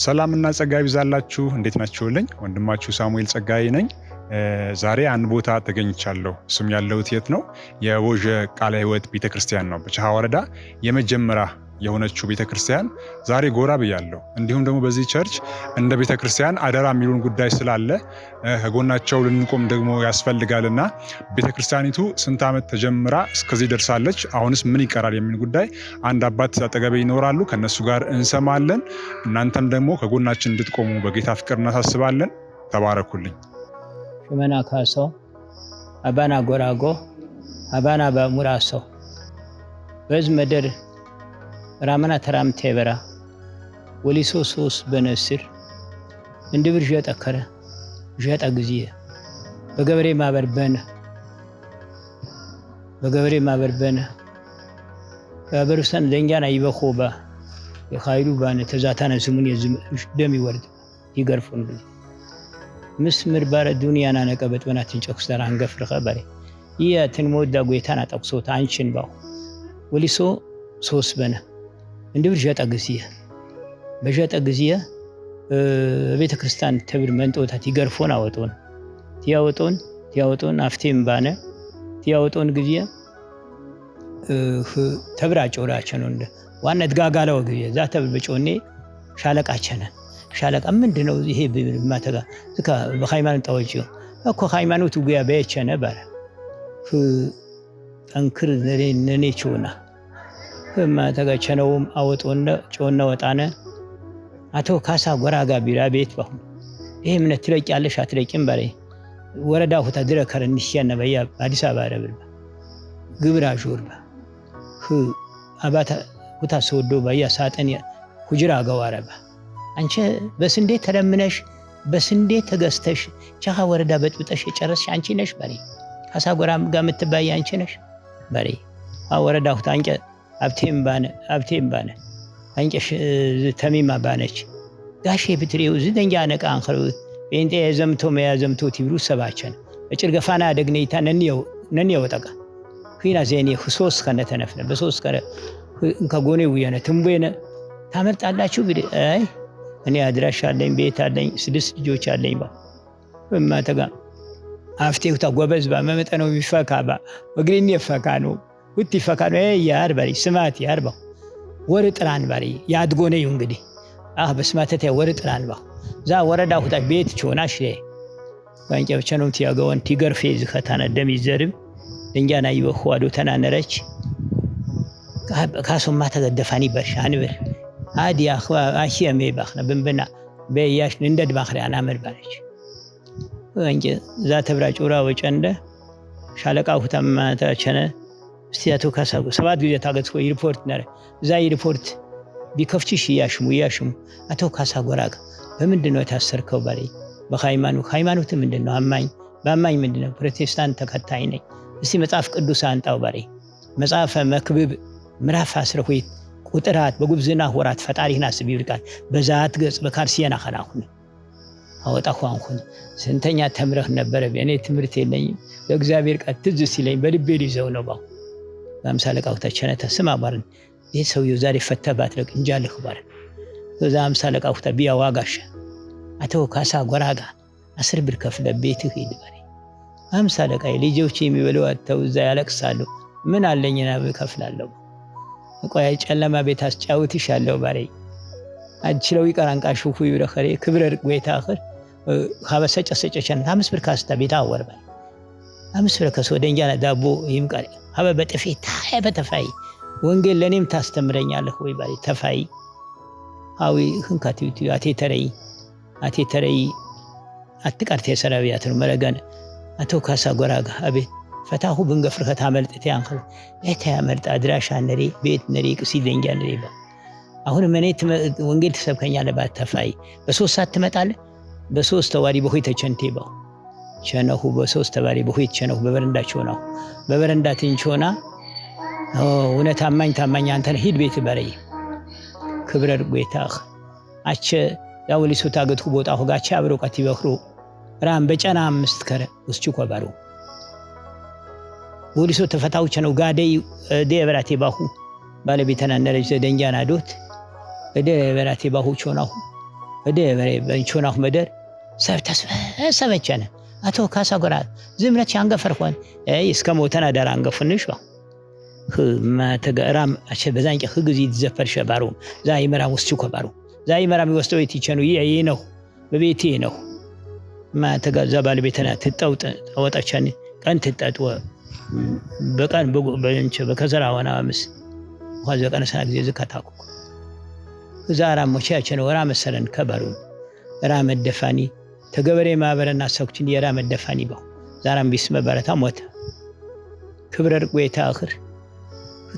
ሰላምና ጸጋ ይብዛላችሁ እንዴት ናችሁልኝ? ወንድማችሁ ሳሙኤል ጸጋዬ ነኝ። ዛሬ አንድ ቦታ ተገኝቻለሁ። እሱም ያለሁት የት ነው? የወጀ ቃለ ሕይወት ቤተክርስቲያን ነው። በቸሃ ወረዳ የመጀመሪያ የሆነችው ቤተክርስቲያን ዛሬ ጎራ ብያለሁ። እንዲሁም ደግሞ በዚህ ቸርች እንደ ቤተክርስቲያን አደራ የሚሉን ጉዳይ ስላለ ከጎናቸው ልንቆም ደግሞ ያስፈልጋልና ቤተክርስቲያኒቱ ስንት ዓመት ተጀምራ እስከዚህ ደርሳለች፣ አሁንስ ምን ይቀራል የሚል ጉዳይ አንድ አባት አጠገቤ ይኖራሉ። ከነሱ ጋር እንሰማለን። እናንተም ደግሞ ከጎናችን እንድትቆሙ በጌታ ፍቅር እናሳስባለን። ተባረኩልኝ። ሽመና ካሶ አባና ጎራጎ አባና በሙራሶ በዝ መደር ራመና ተራምቴ በራ ወሊሶ ሶስ በነስር እንድብር ጀጠከረ ጀጣ ጊዜ በገበሬ ማበርበነ በበርሰን ደንጋና ይበخوባ የኻይሉ ባነ ተዛታነ ስሙን ደም ይወርድ ይገርፉን ምስምር ባረ ዱንያና ነቀበጥ በናትን ጨክስተራ አንገፍር ኸበሬ ይያትን ሞዳ ጎይታና ጠቅሶት አንቺን ባው ወሊሶ ሶስ በነ እንድብር ጀጣ ጊዜ ቤተ ክርስቲያን ተብር መንጦታት ይገርፎን አወጦን አፍቴም ባነ ቲያወጦን ጊዜ ተብራ ጮራቸን እንደ ዋና ድጋጋለው ጊዜ ዛ ተብር በጮኔ ሻለቃ ምንድነው ይሄ በማተጋ ዝካ በሃይማኖት ታወጪው እኮ ሃይማኖቱ ጉያ በየቸነ ባረ አንክር ነኔ ቾና ማተጋ ቸነውም አወጦና ጮና ወጣነ አቶ ካሳ ጎራጋ ቢራ ቤት ባሁ ይሄ ምን ትለቂያለሽ አትለቂም ባረ ወረዳ ሁታ ድረከር እንሽያነ በያ አዲስ አበባ ረብል ግብራ ጆርባ አባታ ሁታ ሰወዶ በያ ሳጠን ሁጅራ ገዋረባ አንቺ በስንዴ ተለምነሽ በስንዴ ተገስተሽ ቸሃ ወረዳ በጥብጠሽ የጨረስሽ አንቺ ነሽ ባሬ ካሳ ጎራም ጋር የምትባይ አንቺ ነሽ ባሬ ወረዳ ሁታ አንቀ አብቴም ባነ አንቀሽ ተሚማ ባነች ጋሼ ብትሪው ዝደንጋ ነቃ አንኸሩ ቤንጤ ዘምቶ ትብሩ ሰባቸን እጭርገፋና ደግነይታ ነንየው ወጣቃ ኺና ዘኔ ኹሶስ ከነ ተነፍነ በሶስ ከረ እንከጎኔው የነ ትምቦነ ታመርጣላችሁ ቢዲ አይ እኔ አድራሻ አለኝ ቤት አለኝ 6 ልጆች አለኝ ባ በማተጋ አፍቴው ታጎበዝ ባ መመጠነው ይፈካባ ወግሪን ይፈካ ነው ውት ይፈካ ነው ያር ባሪ ስማት ያርባ ወር ጥራን ባሪ ያድጎኔው እንግዲህ በስማተተ ወር ጥራን ባ ዛ ወረዳ ሁታ ቤት ቾናሽ ባንጨብቸ ነው ትያገውን ቲገርፌ ዝኸታና ደም ይዘርብ እንጃና ይበخዋዶ ተናነረች ካሶማ ተገደፋኒ በርሻን በር አዲያ አሽየሜ ባኽነ በንበና በያሽ እንደድ ማኽሪያና መርባለች እንጂ ዛ ተብራ ጮራ ወጨንደ ሻለቃ ሁታማ ተቸነ እስቲያቱ ካሳጎ 7 ጊዜ ታገጽ ወይ ሪፖርት ነረ ዛ ሪፖርት ቢከፍቺሽ ያሽሙ አቶ ካሳ ጎራጋ በምንድነው የታሰርከው ባሪ በሃይማኖት ምንድነው በአማኝ ምንድነው ፕሮቴስታንት ተከታይ ነኝ እስቲ መጽሐፍ ቅዱስ አንጣው ባሪ መጽሐፈ መክብብ ምዕራፍ 12 ቁጥራት በጉብዝና ወራት ፈጣሪና አስብ ይልቃል በዛት ገጽ በካርሲያና ኸላኹን አወጣኹን ስንተኛ ተምረህ ነበር በእኔ ትምህርት የለኝም ለእግዚአብሔር ቃል ትዝ ሲለኝ በልቤ ይዘው ነው ባው በአምሳለቃው ተቸነተ ስማ ባርን ይሄ ሰውዬው ዛሬ ፈተባት ለቅ እንጃልህ ባር ከዛ አምሳለቃው ተቢያ ዋጋሽ አቶ ካሳ ጎራጋ 10 ብር ከፍለ ቤትህ ሄድ ባሪ አምሳለቃይ ልጆች የሚበለው አተው እዛ ያለቅሳሉ ምን አለኝና ከፍላለሁ ቆይ ጨለማ ቤት አስጫውትሻለሁ ባሪ አጅለው ይቀራንቃሹ ሁይ ብረኸሬ ክብረር ጎይታ አخر ሀበሰጨሰጨቸን 5 ብር ካስታ ቤታ ወርባ 5 ብር ከሶደንጃና ዳቦ ይምቃል ሀበ በጥፊት በተፋይ ወንጌል ለኔም ታስተምረኛለህ ወይ ባሪ ተፋይ አዊ ህንካቲቱ አቴተረይ አትቀርቴ ሰራቢያት ነው መረገን አቶ ካሳ ጎራጋ አቤት ፈታሁ ብንገፍርከ ታመልጥቴ አንኸ እታ ያመልጥ አድራሻ ነሪ ቤት ነሪ ቅሲደንጃ ነሪ ባ አሁን መኔት ወንጌል ተሰብከኛለህ ባተፋይ በ3 ሰዓት ትመጣለህ በ3 ተዋሪ በሆይ ተቸንቴ ባ ቸነሁ በ3 ተዋሪ በሆይ ቸነሁ በበረንዳቸው ነው በበረንዳትንቾና እውነት ታማኝ አንተ ሂድ ቤት ባሪ ክብረር ጎይታህ አቸ ያወሊሱ ታገቱ ቦታ ሆጋቻ አብሮቃት ይበክሩ ራም በጨና 5 ከረ ውስቹ ቆባሩ ወሊሱ ተፈታውቸ ነው ጋደይ ደብራቴ ባሁ ባለቤተና ነረጅ ደንጃና ዶት ደብራቴ ባሁ ቾናሁ ወደ በሬ በእንቾናው መደር ሰብ ተሰበሰበችነ አቶ ካሳ ጎራ ዝምረት ያንገፈርኳን እስከ ሞተና ዳር አንገፉንሽ ما تجرام عشان بزانك خجزي تزفر شبارو زي مرام وستوك بارو زي مرام وستوي تيجانو يعينه ببيتينه ما تجزا بالبيتنا تتوت أو تشان كان تتأتوا بكان بنش بكزرع وانا مس وهذا كان سنة زي زكاتاكو زارام مشاعر ورام السرن كبارو رام الدفاني تجبري ما برنا سوكتني رام الدفاني با زارام بسم برتا موت كبر رقوي تآخر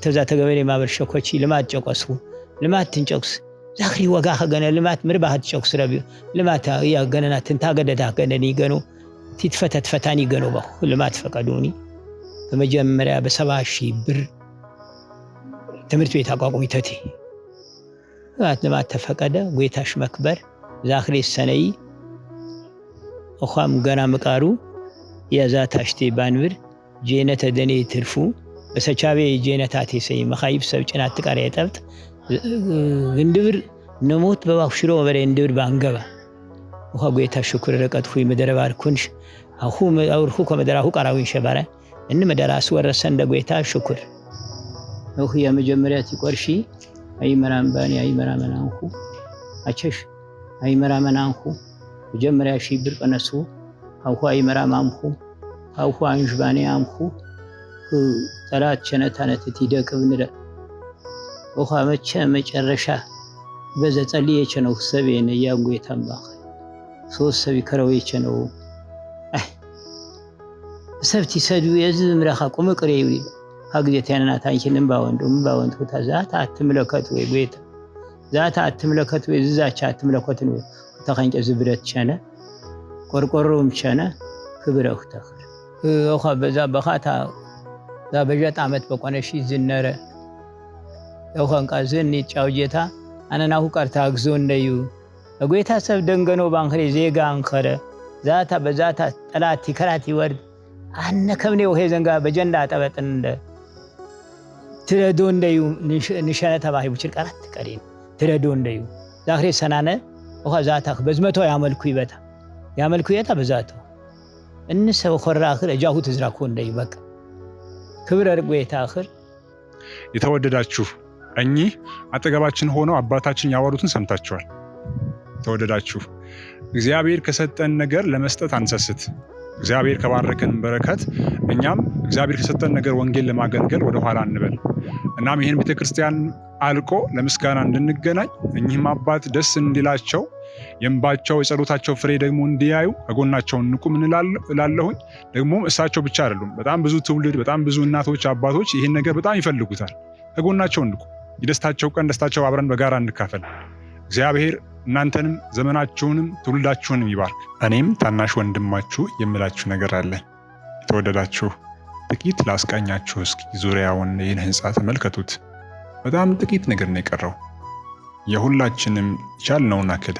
تزا تجبري ما برشوكوشي لما تجوكسو لما تنجوكس زاخري وقاها جنا لما مربها تجوكس ربيو لما تا يا جنا تنتاجد ده جناني جنو تتفتت فتاني جنو بخ لما تفقدوني فمجمرة بسباشي بر تمرت بيت أقوى تتي لما تفقده ويتاش مكبر زاخري السنة أخام جنا مكارو يا زات أشتي بانور جينة دني ترفو بس أشابي جيناتي سي مخايف سوتشنات تكاري تبت غندور نموت بوافشرو وري ندور بانغبا وخاغيتا شكر ركات خوي مدربار كونش اخو اور خو مدرا قراوي شباره ان مدراس ورسن دغيتا شكر اخو يا مجمرياتي قرشي اي مرام باني اي مرام انخو اچش اي مرام انخو مجمريا شي بر قنسو اخو اي مرام امخو اخو انجباني امخو طلعت شنتانه تيدق بنده وخا مچرشا بزا ጸልየች ነው ሰቤን ያንጎይታም ባخ ሶስት ሰቢ ከረውየች ነው ሰብቲ ሰዱ የዝምራኻ ቆመ ቅሬው ሀግጀት ያናታ አንቺንም ባወንዱ ተዛታ አትምለከት ወይ ጎይታ ዛታ አትምለከት ወይ ዝዛቻ አትምለከት ነው ተኸንጨ ዝብረት ቻነ ቆርቆሮም ቻነ ክብረው ተኸር ወኻ በዛ በኻታ ዛ በጀት አመት በቆነሺ ዝነረ يوخان قازني تشاوجيتا أنا ناهو كارتا أغزون ديو أغويتا سب دنغنو بانخري زيغا انخره ذاتا بذاتا تلاتي كراتي ورد أنا كمني وهي زنغا بجندا تبتن تردون ديو نشانة تباهي بچر كارت كارين تردون ديو داخري سنانة وخا ذاتا بزمتو يعمل كويتا بذاتو النسا وخور آخر أجاهو تزراكون ديو بك كبر أرقويتا آخر የተወደዳችሁ እኚህ አጠገባችን ሆነው አባታችን ያወሩትን ሰምታችኋል። ተወደዳችሁ እግዚአብሔር ከሰጠን ነገር ለመስጠት አንሰስት። እግዚአብሔር ከባረከን በረከት እኛም እግዚአብሔር ከሰጠን ነገር ወንጌል ለማገልገል ወደ ኋላ እንበል። እናም ይሄን ቤተክርስቲያን አልቆ ለምስጋና እንድንገናኝ እኚህም አባት ደስ እንዲላቸው የእንባቸው የጸሎታቸው ፍሬ ደግሞ እንዲያዩ ከጎናቸው እንቁም እንላለሁኝ። ደግሞ እሳቸው ብቻ አይደሉም፣ በጣም ብዙ ትውልድ፣ በጣም ብዙ እናቶች፣ አባቶች ይሄን ነገር በጣም ይፈልጉታል። ከጎናቸው እንቁ። የደስታቸው ቀን ደስታቸው አብረን በጋራ እንካፈል። እግዚአብሔር እናንተንም ዘመናችሁንም ትውልዳችሁንም ይባርክ። እኔም ታናሽ ወንድማችሁ የምላችሁ ነገር አለ። የተወደዳችሁ ጥቂት ላስቃኛችሁ። እስኪ ዙሪያውን ይህን ህንጻ ተመልከቱት። በጣም ጥቂት ነገር ነው የቀረው። የሁላችንም ቻልነውን አክል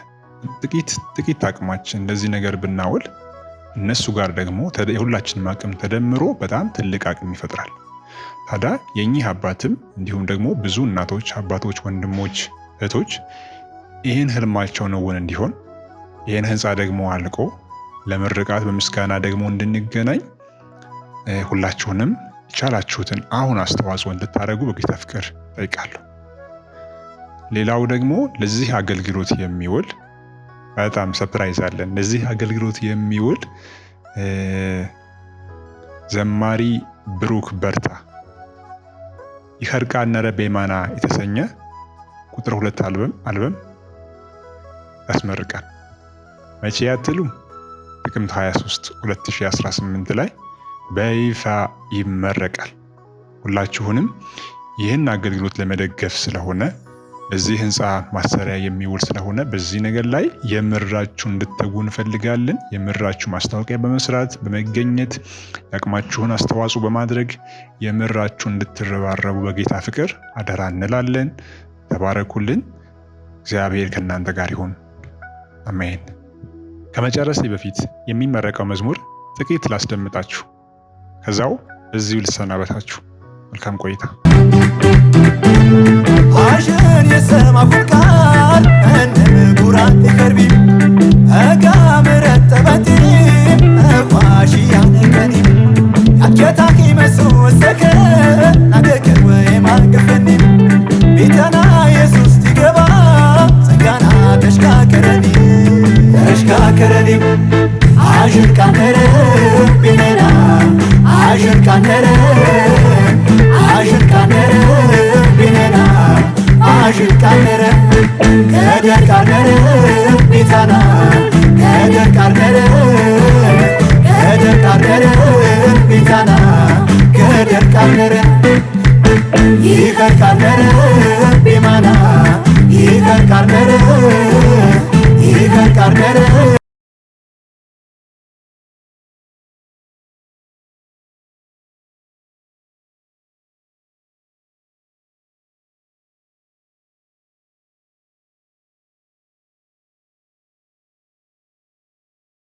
ጥቂት አቅማችን ለዚህ ነገር ብናውል እነሱ ጋር ደግሞ የሁላችንም አቅም ተደምሮ በጣም ትልቅ አቅም ይፈጥራል። ታዲያ የኚህ አባትም እንዲሁም ደግሞ ብዙ እናቶች፣ አባቶች፣ ወንድሞች፣ እህቶች ይህን ህልማቸውን እውን እንዲሆን ይህን ህንጻ ደግሞ አልቆ ለምርቃት በምስጋና ደግሞ እንድንገናኝ ሁላችሁንም ቻላችሁትን አሁን አስተዋጽኦ እንድታደርጉ በጌታ ፍቅር ጠይቃለሁ። ሌላው ደግሞ ለዚህ አገልግሎት የሚውል በጣም ሰርፕራይዝ አለን። ለዚህ አገልግሎት የሚውል ዘማሪ ብሩክ በርታ ይኸርቃ ነረ ቤማና የተሰኘ ቁጥር 2 አልበም ያስመርቃል። መቼ ያትሉ? ጥቅምት 23 2018 ላይ በይፋ ይመረቃል። ሁላችሁንም ይህን አገልግሎት ለመደገፍ ስለሆነ በዚህ ህንጻ ማሰሪያ የሚውል ስለሆነ በዚህ ነገር ላይ የምራችሁ እንድትተጉ እንፈልጋለን። የምራችሁ ማስታወቂያ በመስራት በመገኘት ያቅማችሁን አስተዋጽኦ በማድረግ የምራችሁ እንድትረባረቡ በጌታ ፍቅር አደራ እንላለን። ተባረኩልን። እግዚአብሔር ከእናንተ ጋር ይሁን። አሜን። ከመጨረሴ በፊት የሚመረቀው መዝሙር ጥቂት ላስደምጣችሁ፣ ከዛው እዚሁ ልሰናበታችሁ። መልካም ቆይታ። አሽን የሰማ ቃል እንደ ምጉራ ራት ከርቢ أقامرت تبتي أخواشي عنكني أكيتاكي مسوسك نادكر ويما قفني بيتنا يسوس تقبا سكانا تشكاكرني عاجر كان رب بيننا عاجر كان بيننا عاجر كان قدر كان بيتنا قدر كان بيتنا قدر كان يقر كان بمنا يقر كان